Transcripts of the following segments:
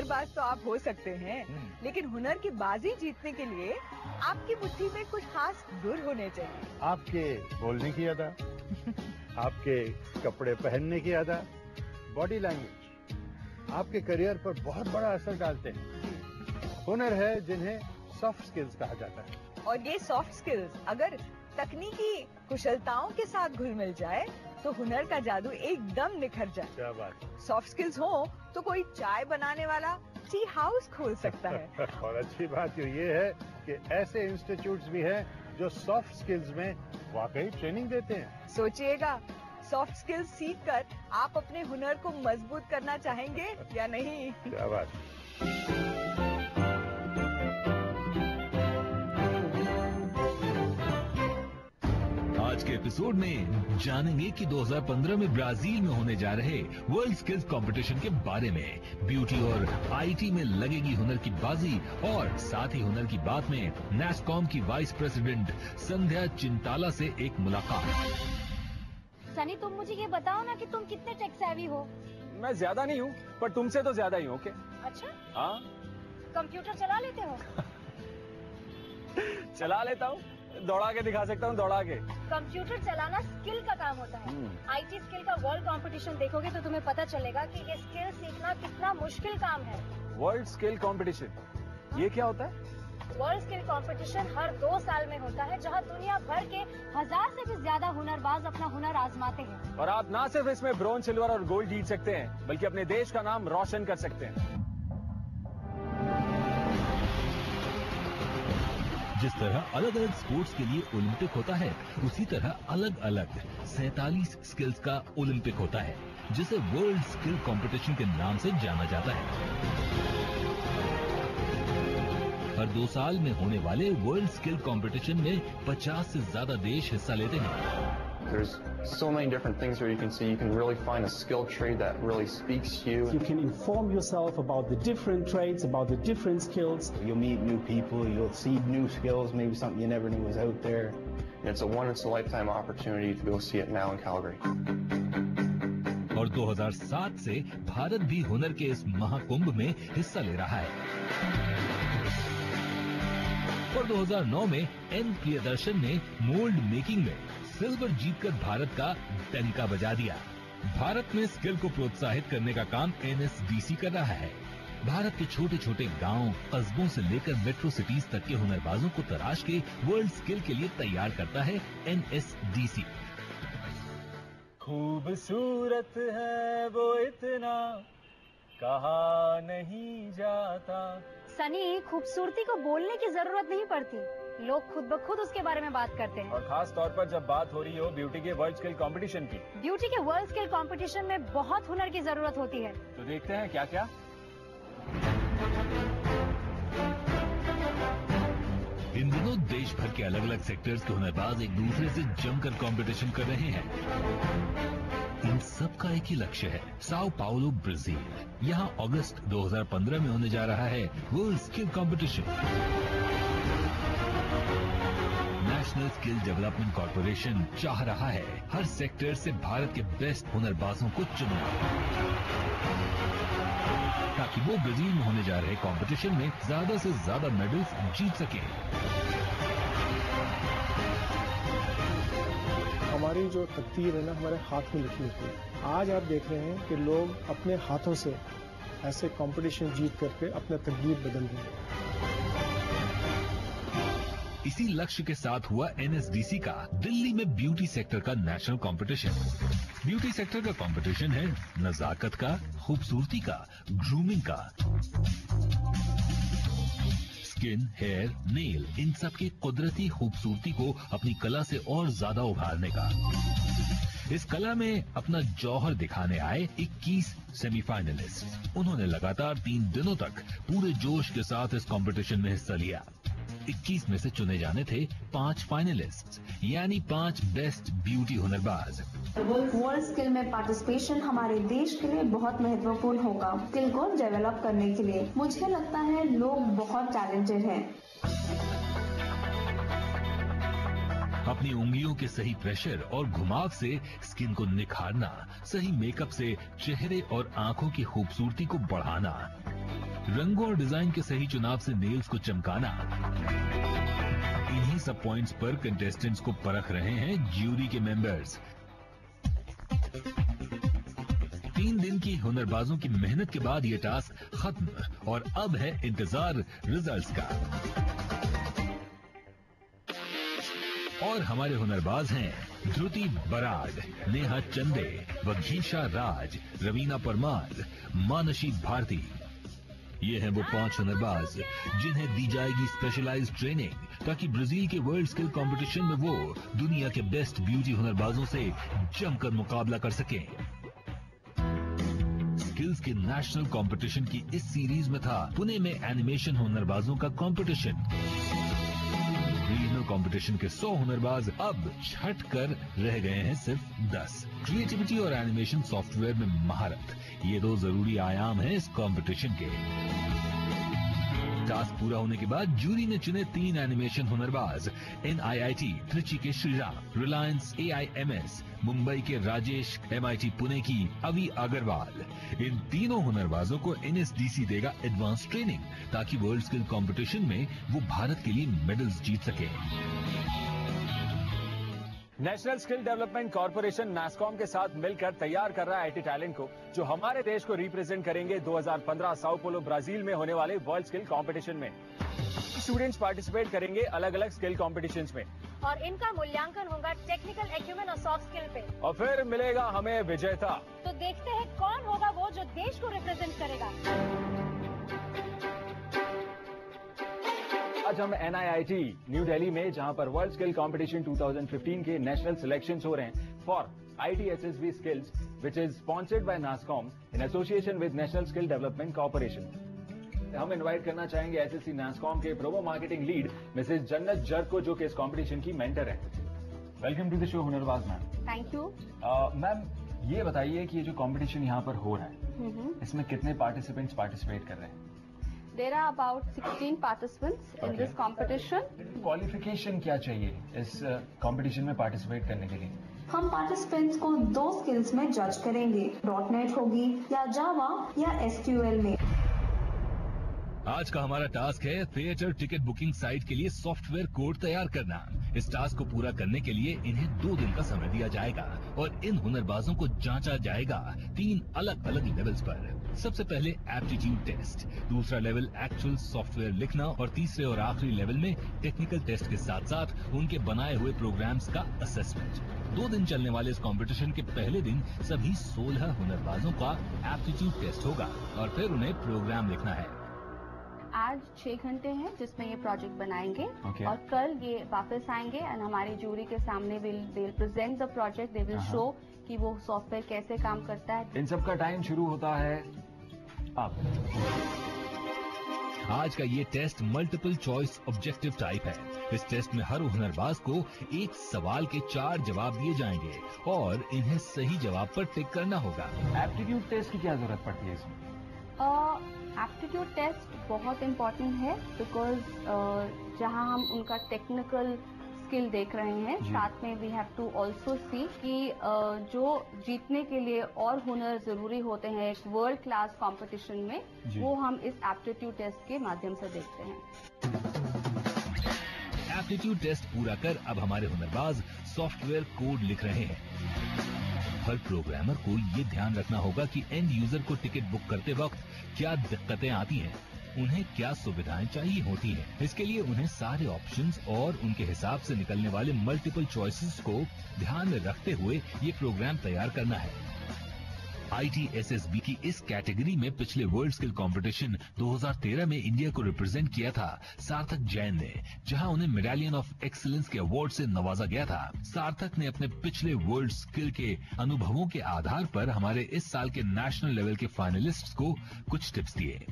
हुनरबाज तो आप हो सकते हैं, लेकिन हुनर की बाजी जीतने के लिए आपकी मुट्ठी में कुछ खास गुर होने चाहिए। आपके बोलने की अदा, आपके कपड़े पहनने की अदा, बॉडी लैंग्वेज आपके करियर पर बहुत बड़ा असर डालते हैं। हुनर है जिन्हें सॉफ्ट स्किल्स कहा जाता है। और ये सॉफ्ट स्किल्स अगर तकनीकी कुशलताओं के साथ घुल मिल जाए तो हुनर का जादू एकदम निखर जाए। क्या बात। सॉफ्ट स्किल्स हो तो कोई चाय बनाने वाला टी हाउस खोल सकता है। और अच्छी बात तो ये है कि ऐसे इंस्टीट्यूट्स भी हैं जो सॉफ्ट स्किल्स में वाकई ट्रेनिंग देते हैं। सोचिएगा, सॉफ्ट स्किल्स सीखकर आप अपने हुनर को मजबूत करना चाहेंगे या नहीं? क्या बात। आज के एपिसोड में जानेंगे कि 2015 में ब्राजील में होने जा रहे वर्ल्ड स्किल्स कंपटीशन के बारे में। ब्यूटी और आईटी में लगेगी हुनर की बाजी, और साथ ही हुनर की बात में नैसकॉम की वाइस प्रेसिडेंट संध्या चिंताला से एक मुलाकात। सनी, तुम मुझे ये बताओ ना कि तुम कितने टेक सेवी हो। मैं ज्यादा नहीं हूँ, पर तुमसे तो ज्यादा ही हूँ। ओके? अच्छा, हाँ। कंप्यूटर चला लेते हो? चला लेता हूँ, दौड़ा के दिखा सकता हूँ, दौड़ा के। कंप्यूटर चलाना स्किल का काम होता है। आईटी स्किल का वर्ल्ड कंपटीशन देखोगे तो तुम्हें पता चलेगा कि ये स्किल सीखना कितना मुश्किल काम है। वर्ल्ड स्किल कंपटीशन, ये क्या होता है? वर्ल्ड स्किल कंपटीशन हर 2 साल में होता है, जहां दुनिया भर के 1000 से भी ज्यादा हुनरबाज अपना हुनर आजमाते हैं। और आप ना सिर्फ इसमें ब्रोंज, सिल्वर और गोल्ड जीत सकते हैं, बल्कि अपने देश का नाम रोशन कर सकते हैं। जिस तरह अलग अलग स्पोर्ट्स के लिए ओलंपिक होता है, उसी तरह अलग अलग 47 स्किल्स का ओलंपिक होता है, जिसे वर्ल्ड स्किल कंपटीशन के नाम से जाना जाता है। हर 2 साल में होने वाले वर्ल्ड स्किल कंपटीशन में 50 से ज्यादा देश हिस्सा लेते हैं। There's so many different things where you can see. You can really find a skill trade that really speaks to you. You can inform yourself about the different trades, about the different skills. You'll meet new people, you'll see new skills, maybe something you never knew was out there. And it's a once-in-a-lifetime opportunity to go see it now in Calgary. और 2007 से भारत भी हुनर के इस महाकुंभ में हिस्सा ले रहा है। और 2009 में एन प्रियदर्शन ने मोल्ड मेकिंग में सिल्वर जीतकर भारत का डंका बजा दिया। भारत में स्किल को प्रोत्साहित करने का काम एनएसडीसी कर रहा है। भारत के छोटे छोटे गांव, कस्बों से लेकर मेट्रो सिटीज तक के हुनरबाजों को तराश के वर्ल्ड स्किल के लिए तैयार करता है एनएसडीसी। खूबसूरत है वो इतना, कहा नहीं जाता। सनी, खूबसूरती को बोलने की जरूरत नहीं पड़ती, लोग खुद ब खुद उसके बारे में बात करते हैं। और खास तौर पर जब बात हो रही हो ब्यूटी के वर्ल्ड स्किल कंपटीशन की। ब्यूटी के वर्ल्ड स्किल कंपटीशन में बहुत हुनर की जरूरत होती है। तो देखते हैं क्या क्या। इन दिनों देश भर के अलग अलग सेक्टर्स के हुनरबाज एक दूसरे से जमकर कंपटीशन कर रहे हैं। इन सब का एक ही लक्ष्य है, साओ पाउलो ब्राजील। यहाँ अगस्त 2015 में होने जा रहा है world skill competition. National skill development corporation चाह रहा है हर सेक्टर से भारत के बेस्ट हुनरबाजों को चुनना, ताकि वो ब्राजील में होने जा रहे कंपटीशन में ज्यादा से ज्यादा मेडल्स जीत सके। हमारी जो तकदीर है ना, हमारे हाथ में लिखी होती है। आज आप देख रहे हैं कि लोग अपने हाथों से ऐसे कंपटीशन जीत करके अपना तकदीर बदल रहे हैं। इसी लक्ष्य के साथ हुआ एनएसडीसी का दिल्ली में ब्यूटी सेक्टर का नेशनल कंपटीशन। ब्यूटी सेक्टर का कंपटीशन है नजाकत का, खूबसूरती का, ग्रूमिंग का, स्किन, हेयर, नेल, इन सब की कुदरती खूबसूरती को अपनी कला से और ज्यादा उभारने का। इस कला में अपना जौहर दिखाने आए 21 सेमीफाइनलिस्ट। उन्होंने लगातार 3 दिनों तक पूरे जोश के साथ इस कंपटीशन में हिस्सा लिया। 21 में से चुने जाने थे 5 फाइनलिस्ट, यानी 5 best beauty Hunarbaaz. World skill में पार्टिसिपेशन हमारे देश के लिए बहुत महत्वपूर्ण होगा। स्किल को डेवलप करने के लिए मुझे लगता है लोग बहुत टैलेंटेड हैं। अपनी उंगलियों के सही प्रेशर और घुमाव से स्किन को निखारना, सही मेकअप से चेहरे और आंखों की खूबसूरती को बढ़ाना, रंगों और डिजाइन के सही चुनाव से नेल्स को चमकाना, इन्हीं सब पॉइंट्स पर कंटेस्टेंट्स को परख रहे हैं ज्यूरी के मेंबर्स। 3 दिन की हुनरबाजों की मेहनत के बाद ये टास्क खत्म और अब है इंतजार रिजल्ट्स का। और हमारे हुनरबाज हैं ध्रुति बराड, नेहा चंदे, वघीशा राज, रवीना परमार, मानसी भारती। ये हैं वो 5 हुनरबाज जिन्हें दी जाएगी स्पेशलाइज्ड ट्रेनिंग ताकि ब्राजील के वर्ल्ड स्किल कंपटीशन में वो दुनिया के बेस्ट ब्यूटी हुनरबाजों से जमकर मुकाबला कर सकें। स्किल्स के नेशनल कंपटीशन की इस सीरीज में था पुणे में एनिमेशन हुनरबाजों का कंपटीशन। रीजनल कंपटीशन के 100 हुनरबाज अब छट कर रह गए हैं सिर्फ 10। क्रिएटिविटी और एनिमेशन सॉफ्टवेयर में महारत, ये 2 जरूरी आयाम हैं इस कंपटीशन के। टास्क पूरा होने के बाद जूरी ने चुने 3 एनिमेशन हुनरबाज, NIIT त्रिची के श्रीराम, रिलायंस AIMS मुंबई के राजेश, MIT पुणे की अवी अग्रवाल। इन तीनों हुनरबाजों को NSDC देगा एडवांस ट्रेनिंग ताकि वर्ल्ड स्किल कंपटीशन में वो भारत के लिए मेडल्स जीत सके। National skill development corporation NASSCOM के साथ मिलकर तैयार कर रहा है IT टैलेंट को जो हमारे देश को रिप्रेजेंट करेंगे 2015 साओ पोलो ब्राजील में होने वाले वर्ल्ड स्किल कंपटीशन में। स्टूडेंट्स पार्टिसिपेट करेंगे अलग अलग स्किल कॉम्पिटिशन्स में और इनका मूल्यांकन होगा टेक्निकल एक्यूमेन और सॉफ्ट स्किल पे। और फिर मिलेगा हमें विजेता। तो देखते हैं कौन होगा वो जो देश को रिप्रेजेंट करेगा। आज हम NIIT न्यू दिल्ली में जहां पर वर्ल्ड स्किल कंपटीशन 2015 के नेशनल सिलेक्शंस हो रहे हैं for ITSSB skills which is sponsored by NASSCOM in association with national skill development corporation. हम इनवाइट करना चाहेंगे SSC नास्कॉम के प्रोमो मार्केटिंग लीड मिसेज जन्नत जर को जो कि इस कंपटीशन की मेंटर है। Welcome to the show Hunarbaaz ma'am. Thank you ma'am, ये बताइए कि ये जो कंपटीशन यहाँ पर हो रहा है इसमें कितने पार्टिसिपेंट्स पार्टिसिपेट कर रहे हैं? There are about 16 participants in this competition. Qualification क्या चाहिए इस कंपटीशन में पार्टिसिपेट करने के लिए? हम पार्टिसिपेंट्स को 2 स्किल्स में जज करेंगे, .NET होगी या जावा या SQL में। आज का हमारा टास्क है थिएटर टिकट बुकिंग साइट के लिए सॉफ्टवेयर कोड तैयार करना। इस टास्क को पूरा करने के लिए इन्हें 2 दिन का समय दिया जाएगा और इन हुनरबाजों को जांचा जाएगा 3 अलग अलग लेवल्स पर। सबसे पहले एप्टीट्यूड टेस्ट, दूसरा लेवल एक्चुअल सॉफ्टवेयर लिखना और तीसरे और आखिरी लेवल में टेक्निकल टेस्ट के साथ साथ उनके बनाए हुए प्रोग्राम्स का असेसमेंट। 2 दिन चलने वाले इस कंपटीशन के पहले दिन सभी 16 हुनरबाजों का एप्टीट्यूड टेस्ट होगा और फिर उन्हें प्रोग्राम लिखना है। आज 6 घंटे हैं जिसमें ये प्रोजेक्ट बनाएंगे और कल ये वापस आएंगे और हमारी जूरी के सामने will present the project. They will show कि वो सॉफ्टवेयर कैसे काम करता है। इन सब का टाइम शुरू होता है अब। आज का ये test multiple choice objective type है। इस टेस्ट में हर हुनरबाज को एक सवाल के 4 जवाब दिए जाएंगे और इन्हें सही जवाब पर टिक करना होगा। एप्टीट्यूड टेस्ट की क्या जरूरत पड़ती है इसमें? एप्टीट्यूड टेस्ट बहुत इम्पोर्टेंट है बिकॉज जहां हम उनका टेक्निकल स्किल देख रहे हैं, साथ में we have to also see कि जो जीतने के लिए और हुनर जरूरी होते हैं एक वर्ल्ड क्लास कंपटीशन में, वो हम इस एप्टीट्यूड टेस्ट के माध्यम से देखते हैं। एप्टीट्यूड टेस्ट पूरा कर अब हमारे हुनरबाज सॉफ्टवेयर कोड लिख रहे हैं। हर प्रोग्रामर को ये ध्यान रखना होगा कि एंड यूजर को टिकट बुक करते वक्त क्या दिक्कतें आती हैं, उन्हें क्या सुविधाएं चाहिए होती हैं। इसके लिए उन्हें सारे ऑप्शंस और उनके हिसाब से निकलने वाले मल्टीपल चॉइसेस को ध्यान में रखते हुए ये प्रोग्राम तैयार करना है। ITSSB की इस कैटेगरी में पिछले वर्ल्ड स्किल कंपटीशन 2013 में इंडिया को रिप्रेजेंट किया था सार्थक जैन ने, जहां उन्हें मेडालियन ऑफ एक्सीलेंस के अवार्ड से नवाजा गया था। सार्थक ने अपने पिछले वर्ल्ड स्किल के अनुभवों के आधार पर हमारे इस साल के नेशनल लेवल के फाइनलिस्ट्स को कुछ टिप्स दिए।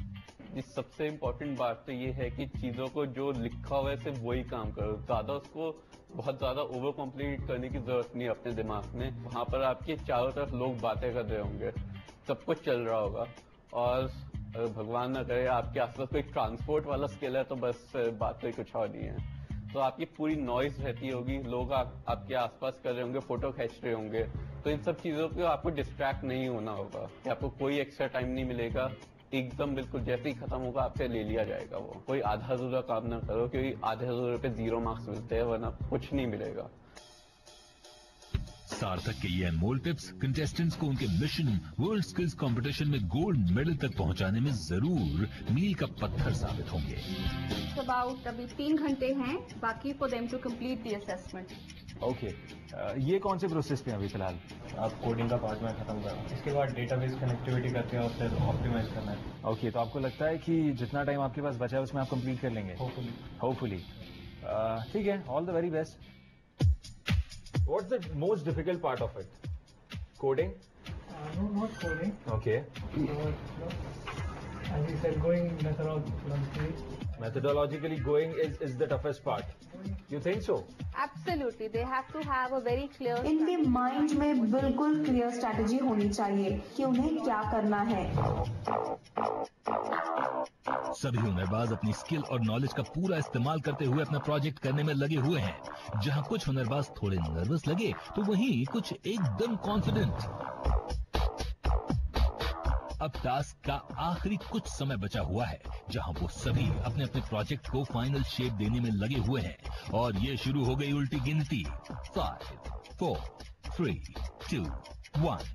इस सबसे इम्पोर्टेंट बात तो ये है कि चीजों को जो लिखा हुआ है सिर्फ वही काम करो, ज्यादा उसको बहुत ज्यादा ओवर कॉम्प्लिकेट करने की जरूरत नहीं है अपने दिमाग में। वहां पर आपके चारों तरफ लोग बातें कर रहे होंगे, सब कुछ चल रहा होगा और भगवान न करे आपके आसपास कोई ट्रांसपोर्ट वाला स्किल है तो बस बात तो कुछ और नहीं है। तो आपकी पूरी नॉइज रहती होगी, लोग आपके आसपास कर रहे होंगे, फोटो खींच रहे होंगे, तो इन सब चीजों को आपको डिस्ट्रैक्ट नहीं होना होगा कि आपको कोई एक्स्ट्रा टाइम नहीं मिलेगा एकदम बिल्कुल जैसे ही खत्म होगा आपसे ले लिया जाएगा। वो कोई आधा अधूरा काम ना करो, क्योंकि आधे अधूरे पे 0 मार्क्स मिलते हैं, वरना कुछ नहीं मिलेगा। सार्थक के ये अनमोल टिप्स कंटेस्टेंट्स को उनके मिशन वर्ल्ड स्किल्स कंपटीशन में गोल्ड मेडल तक पहुंचाने में जरूर मील का पत्थर साबित होंगे। अबाउट अभी 3 घंटे हैं बाकी for them to complete the assessment. Okay, ये कौन से प्रोसेस पे अभी फिलहाल? आप कोडिंग का पार्ट में खत्म करो, इसके बाद डेटाबेस कनेक्टिविटी करते हैं और फिर ऑप्टिमाइज करना है। ओके, तो आपको लगता है कि जितना टाइम आपके पास बचा है उसमें आप कंप्लीट कर लेंगे? होपफुली। ठीक है, all the very best. What's the most difficult part of it? Coding? No, not coding. Okay. As you said, going methodologically. Methodologically going is the toughest part. You think so? Absolutely, they have to have a very clear. इनके mind में बिल्कुल clear strategy होनी चाहिए कि उन्हें क्या करना है। सभी हुनरबाज अपनी स्किल और नॉलेज का पूरा इस्तेमाल करते हुए अपना प्रोजेक्ट करने में लगे हुए हैं। जहां कुछ हुनरबाज थोड़े नर्वस लगे तो वहीं कुछ एकदम कॉन्फिडेंट। अब टास्क का आखिरी कुछ समय बचा हुआ है, जहां वो सभी अपने अपने प्रोजेक्ट को फाइनल शेप देने में लगे हुए हैं। और ये शुरू हो गई उल्टी गिनती। 5, 4, 3, 2, 1।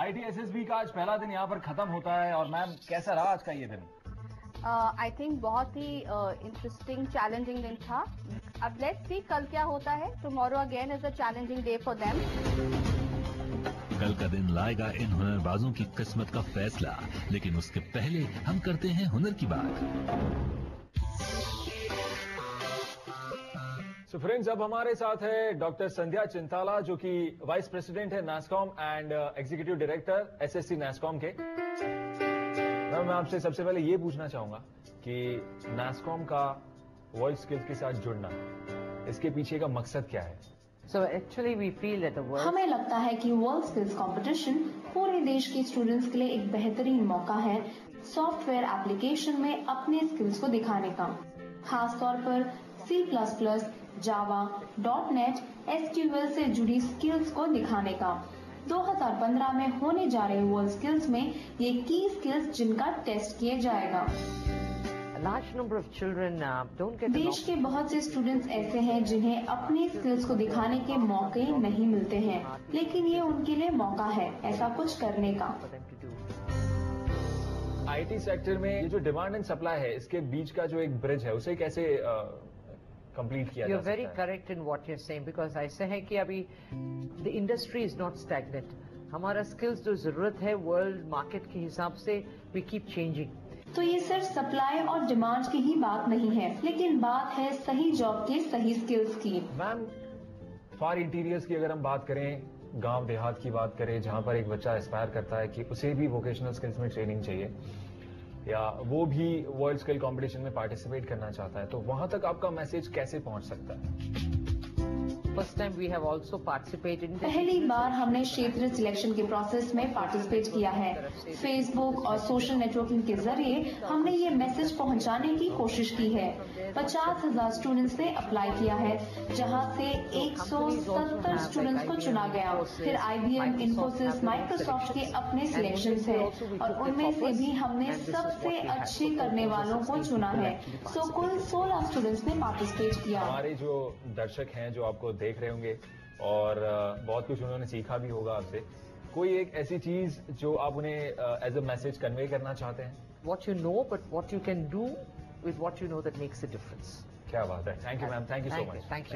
ITSSB का आज पहला दिन यहाँ पर खत्म होता है। और मैम, कैसा रहा आज का ये दिन? आई थिंक बहुत ही इंटरेस्टिंग चैलेंजिंग दिन था। अब लेट्स सी कल क्या होता है। Tomorrow again is a challenging day for them. कल का दिन लाएगा इन हुनरबाजों की किस्मत का फैसला, लेकिन उसके पहले हम करते हैं हुनर की बात। सो फ्रेंड्स, अब हमारे साथ है डॉक्टर संध्या चिंताला, जो कि वाइस प्रेसिडेंट है NASSCOM and executive director SSC NASSCOM के। मैं आपसे सबसे पहले ये पूछना चाहूंगा कि नास्कॉम का वर्ल्ड स्किल्स के साथ जुड़ना, इसके पीछे का मकसद क्या है? So actually we feel that the world... हमें लगता है कि वर्ल्ड स्किल्स कंपटीशन पूरे देश के स्टूडेंट्स के लिए एक बेहतरीन मौका है सॉफ्टवेयर एप्लीकेशन में अपने स्किल्स को दिखाने का, खास तौर पर C++, जावा, .NET, SQL से जुड़ी स्किल्स को दिखाने का। 2015 में होने जा रहे वर्ल्ड स्किल्स में ये की स्किल्स जिनका टेस्ट किया जाएगा। देश के बहुत से स्टूडेंट्स ऐसे हैं जिन्हें अपने स्किल्स को दिखाने के मौके नहीं मिलते हैं, लेकिन ये उनके लिए मौका है ऐसा कुछ करने का। IT सेक्टर में ये जो डिमांड एंड सप्लाई है, इसके बीच का जो एक ब्रिज है, उसे कैसे कंप्लीट किया जाता है? You're very correct in what you're saying, because ऐसे है कि अभी the industry is not stagnant. हमारा स्किल्स जो जरूरत है वर्ल्ड मार्केट के हिसाब से we keep changing. तो ये सिर्फ सप्लाई और डिमांड की ही बात नहीं है, लेकिन बात है सही जॉब के सही स्किल्स की। मैम, फार इंटीरियर्स की अगर हम बात करें, गांव देहात की बात करें, जहां पर एक बच्चा एस्पायर करता है कि उसे भी वोकेशनल स्किल्स में ट्रेनिंग चाहिए या वो भी वर्ल्ड स्किल कंपटीशन में पार्टिसिपेट करना चाहता है, तो वहां तक आपका मैसेज कैसे पहुंच सकता है? First time we have also participated in पहली बार हमने क्षेत्रीय सिलेक्शन के प्रोसेस में पार्टिसिपेट किया है। फेसबुक और सोशल नेटवर्किंग के जरिए हमने ये मैसेज पहुंचाने की कोशिश की है। 50,000 स्टूडेंट्स ने अप्लाई किया है, जहां से 170 स्टूडेंट्स को चुना गया। फिर IBM, इन्फोसिस, माइक्रोसॉफ्ट के अपने सिलेक्शंस है और उनमें से भी हमने सबसे अच्छे करने वालों को चुना है। सो कुल 16 स्टूडेंट्स ने पार्टिसिपेट किया। हमारे जो दर्शक हैं, जो आपको देख रहे होंगे और बहुत कुछ उन्होंने सीखा भी होगा आपसे, कोई एक ऐसी चीज जो आप उन्हें एज अ मैसेज कन्वे करना चाहते हैं? What you know, but what you can do with what you know that makes a difference. क्या बात है। Thank you ma'am, thank you so much. Thank you.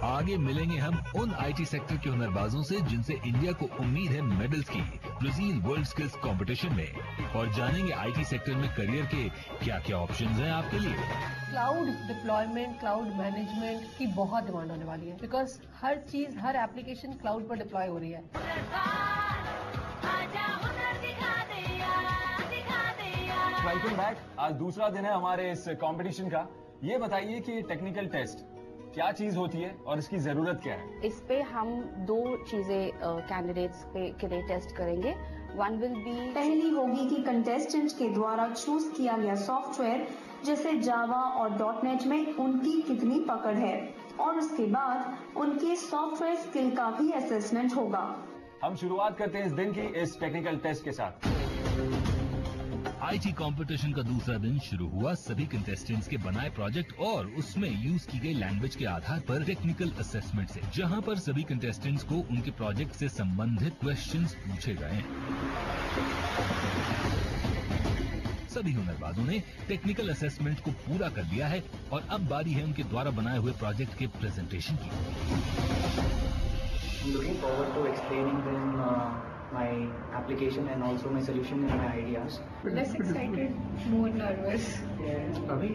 आगे मिलेंगे हम उन IT सेक्टर के हुनरबाजों से जिनसे इंडिया को उम्मीद है मेडल्स की ब्राजील वर्ल्ड स्किल्स कंपटीशन में, और जानेंगे IT सेक्टर में करियर के क्या क्या ऑप्शंस हैं आपके लिए। क्लाउड डिप्लॉयमेंट, क्लाउड मैनेजमेंट की बहुत डिमांड होने वाली है, बिकॉज हर चीज, हर एप्लीकेशन क्लाउड पर डिप्लॉय हो रही है। Welcome back. आज दूसरा दिन है हमारे इस कंपटीशन का। ये बताइए कि टेक्निकल टेस्ट क्या चीज होती है और इसकी जरूरत क्या है? इस पे हम 2 चीजें कैंडिडेट्स के लिए टेस्ट करेंगे। वन विल बी, पहली होगी कि कंटेस्टेंट के द्वारा चूज किया गया सॉफ्टवेयर जैसे जावा और .NET में उनकी कितनी पकड़ है, और उसके बाद उनके सॉफ्टवेयर स्किल का भी असेसमेंट होगा। हम शुरुआत करते हैं इस दिन की इस टेक्निकल टेस्ट के साथ। आईटी कंपटीशन का दूसरा दिन शुरू हुआ सभी कंटेस्टेंट्स के बनाए प्रोजेक्ट और उसमें यूज की गई लैंग्वेज के आधार पर टेक्निकल असेसमेंट से, जहां पर सभी कंटेस्टेंट्स को उनके प्रोजेक्ट से संबंधित क्वेश्चंस पूछे गए। सभी हुनरबाजों ने टेक्निकल असेसमेंट को पूरा कर लिया है और अब बारी है उनके द्वारा बनाए हुए प्रोजेक्ट के प्रेजेंटेशन की। Looking forward to explaining them my application and also my solution and my ideas. Less excited, more nervous. अभी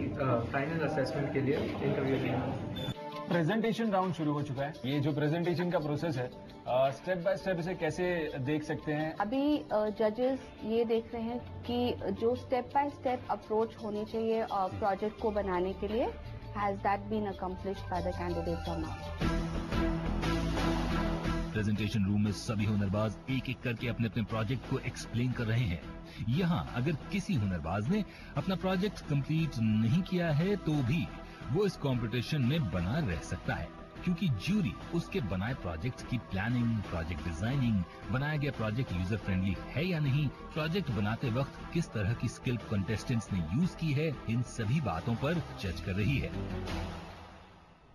फाइनल असेसमेंट के लिए इंटरव्यू लेंगे। प्रेजेंटेशन राउंड शुरू हो चुका है। ये जो प्रेजेंटेशन का प्रोसेस है, स्टेप बाय स्टेप इसे कैसे देख सकते हैं? अभी जजेस ये देख रहे हैं कि जो स्टेप बाय स्टेप अप्रोच होनी चाहिए प्रोजेक्ट को बनाने के लिए, has that been accomplished by the candidates और नॉट। प्रेजेंटेशन रूम में सभी हुनरबाज एक एक करके अपने अपने प्रोजेक्ट को एक्सप्लेन कर रहे हैं। यहाँ अगर किसी हुनरबाज ने अपना प्रोजेक्ट कंप्लीट नहीं किया है तो भी वो इस कंपटीशन में बना रह सकता है, क्योंकि ज्यूरी उसके बनाए प्रोजेक्ट की प्लानिंग, प्रोजेक्ट डिजाइनिंग, बनाया गया प्रोजेक्ट यूजर फ्रेंडली है या नहीं, प्रोजेक्ट बनाते वक्त किस तरह की स्किल कंटेस्टेंट्स ने यूज की है, इन सभी बातों पर जज कर रही है।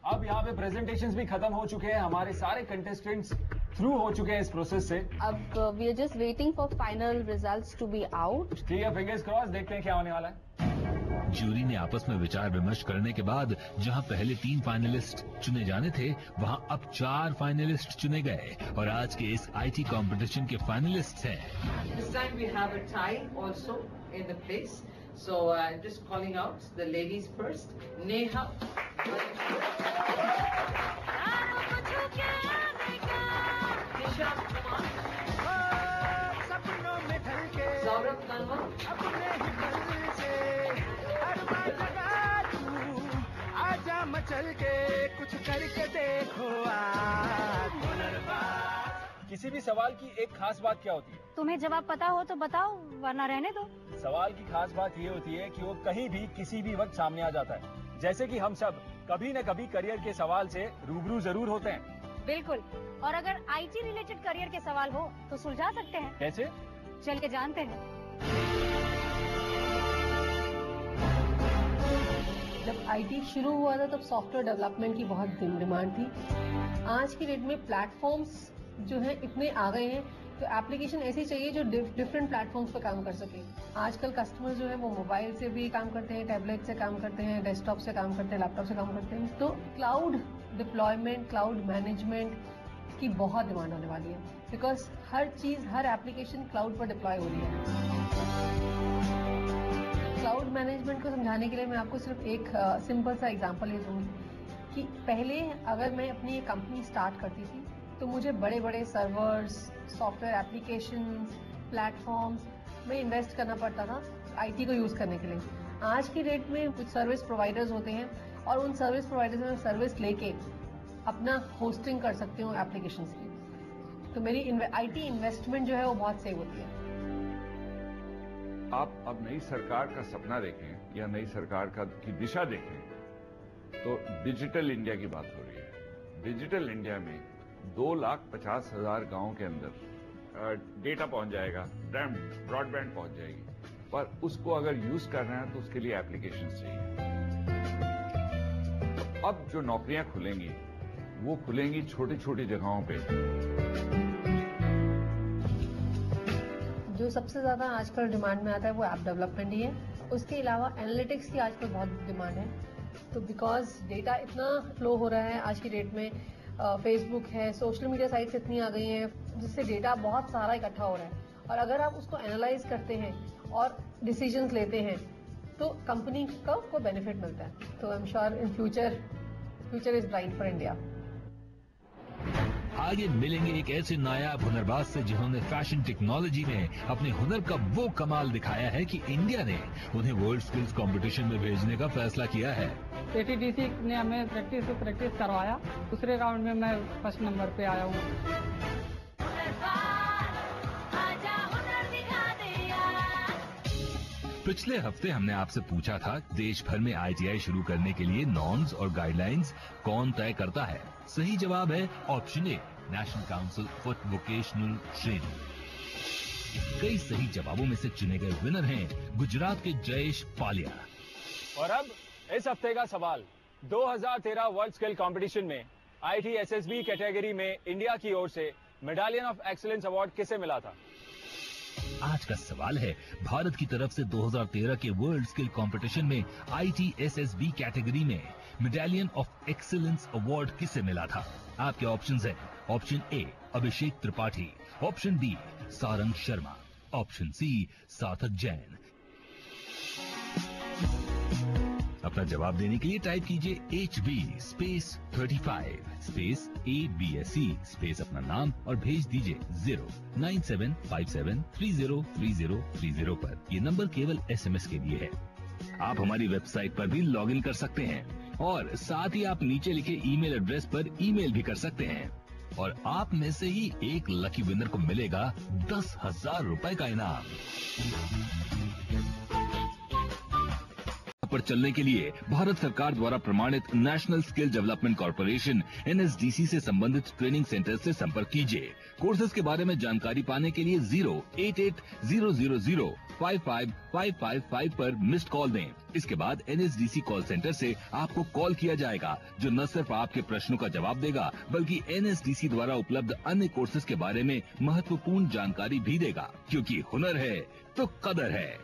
अब यहाँ पे प्रेजेंटेशंस भी खत्म हो चुके हैं, हमारे सारे कंटेस्टेंट्स थ्रू हो चुके हैं इस प्रोसेस से। अब we are just waiting for final results to be out. ठीक है, फिंगर्स क्रॉस, देखते हैं क्या होने वाला है। ज्यूरी ने आपस में विचार विमर्श करने के बाद जहां पहले 3 फाइनलिस्ट चुने जाने थे, वहां अब 4 फाइनलिस्ट चुने गए और आज के इस आईटी कंपटीशन के फाइनलिस्ट हैं। This time we have a tie also in the place. So just calling out the ladies first. Neha. Nisha Kumar. Saurabh Kanwa. आजा मचल के कुछ करके देखो किसी भी सवाल की एक खास बात क्या होती है? तुम्हें जवाब पता हो तो बताओ, वरना रहने दो। सवाल की खास बात ये होती है कि वो कहीं भी किसी भी वक्त सामने आ जाता है। जैसे कि हम सब कभी न कभी करियर के सवाल से रूबरू जरूर होते हैं। बिल्कुल, और अगर आईटी रिलेटेड करियर के सवाल हो तो सुलझा सकते हैं। कैसे? चल के जानते हैं। जब आईटी शुरू हुआ था तब सॉफ्टवेयर डेवलपमेंट की बहुत डिमांड थी। आज की डेट में प्लेटफॉर्म्स जो है इतने आ गए हैं, तो एप्लीकेशन ऐसी चाहिए जो डिफरेंट प्लेटफॉर्म्स पर काम कर सके। आजकल कस्टमर जो है वो मोबाइल से भी काम करते हैं, टैबलेट से काम करते हैं, डेस्कटॉप से काम करते हैं, लैपटॉप से काम करते हैं। तो क्लाउड डिप्लॉयमेंट, क्लाउड मैनेजमेंट की बहुत डिमांड होने वाली है, बिकॉज हर चीज, हर एप्लीकेशन क्लाउड पर डिप्लॉय हो रही है। क्लाउड मैनेजमेंट को समझाने के लिए मैं आपको सिर्फ एक सिंपल सा एग्जांपल ये दूंगी कि पहले अगर मैं अपनी एक कंपनी स्टार्ट करती थी तो मुझे बड़े बड़े सर्वर्स, सॉफ्टवेयर एप्लीकेशंस, प्लेटफॉर्म्स में इन्वेस्ट करना पड़ता था आईटी को यूज़ करने के लिए। आज की डेट में कुछ सर्विस प्रोवाइडर्स होते हैं और उन सर्विस प्रोवाइडर्स में सर्विस लेके अपना होस्टिंग कर सकती हूँ एप्लीकेशंस की। तो मेरी आईटी इन्वेस्टमेंट जो है वो बहुत सेव होती है। आप अब नई सरकार का सपना देखें या नई सरकार की दिशा देखें तो डिजिटल इंडिया की बात हो रही है। डिजिटल इंडिया में 2,50,000 गांवों के अंदर डेटा पहुंच जाएगा, ब्रॉडबैंड पहुंच जाएगी, पर उसको अगर यूज करना है तो उसके लिए एप्लीकेशन चाहिए। तो अब जो नौकरियां खुलेंगी वो खुलेंगी छोटी छोटी जगहों पे। जो सबसे ज्यादा आजकल डिमांड में आता है वो ऐप डेवलपमेंट ही है। उसके अलावा एनालिटिक्स की आजकल बहुत डिमांड है। तो बिकॉज डेटा इतना फ्लो हो रहा है आज की डेट में, फेसबुक है, सोशल मीडिया साइट्स इतनी आ गई हैं जिससे डेटा बहुत सारा इकट्ठा हो रहा है, और अगर आप उसको एनालाइज करते हैं और डिसीजंस लेते हैं तो कंपनी को बेनिफिट मिलता है। तो I am sure in future is bright for India. आगे मिलेंगे एक ऐसे नायाब हुनरबाज से जिन्होंने फैशन टेक्नोलॉजी में अपने हुनर का वो कमाल दिखाया है कि इंडिया ने उन्हें वर्ल्ड स्किल्स कंपटीशन में भेजने का फैसला किया है। एटीडीसी ने हमें प्रैक्टिस करवाया। दूसरे राउंड में मैं फर्स्ट नंबर पे आया हूँ। पिछले हफ्ते हमने आपसे पूछा था देश भर में ITI शुरू करने के लिए नॉर्म्स और गाइडलाइंस कौन तय करता है। सही जवाब है option A, national council for vocational training. कई सही जवाबों में से चुने गए विनर हैं गुजरात के जयेश पालिया। और अब इस हफ्ते का सवाल, 2013 वर्ल्ड स्किल कंपटीशन में ITSSB कैटेगरी में इंडिया की ओर से मेडालियन ऑफ एक्सीलेंस अवार्ड किसे मिला था? आज का सवाल है, भारत की तरफ से 2013 के वर्ल्ड स्किल कंपटीशन में ITSSB कैटेगरी में मेडालियन ऑफ एक्सीलेंस अवार्ड किसे मिला था? आपके ऑप्शंस हैं option A Abhishek Tripathi, option B Sarang Sharma, option C Sarthak Jain. अपना जवाब देने के लिए टाइप कीजिए HB space 35 space ABSE space अपना नाम और भेज दीजिए 09757303030 पर। ये नंबर केवल SMS के लिए है। आप हमारी वेबसाइट पर भी लॉगिन कर सकते हैं और साथ ही आप नीचे लिखे ईमेल एड्रेस पर ईमेल भी कर सकते हैं और आप में से ही एक लकी विनर को मिलेगा 10,000 रुपए का इनाम। पर चलने के लिए भारत सरकार द्वारा प्रमाणित national skill development corporation NSDC से संबंधित ट्रेनिंग सेंटर से संपर्क कीजिए। कोर्सेज के बारे में जानकारी पाने के लिए 08800055555 पर मिस्ड कॉल दें। इसके बाद NSDC कॉल सेंटर से आपको कॉल किया जाएगा, जो न सिर्फ आपके प्रश्नों का जवाब देगा बल्कि NSDC द्वारा उपलब्ध अन्य कोर्सेज के बारे में महत्वपूर्ण जानकारी भी देगा, क्योंकि हुनर है तो कदर है।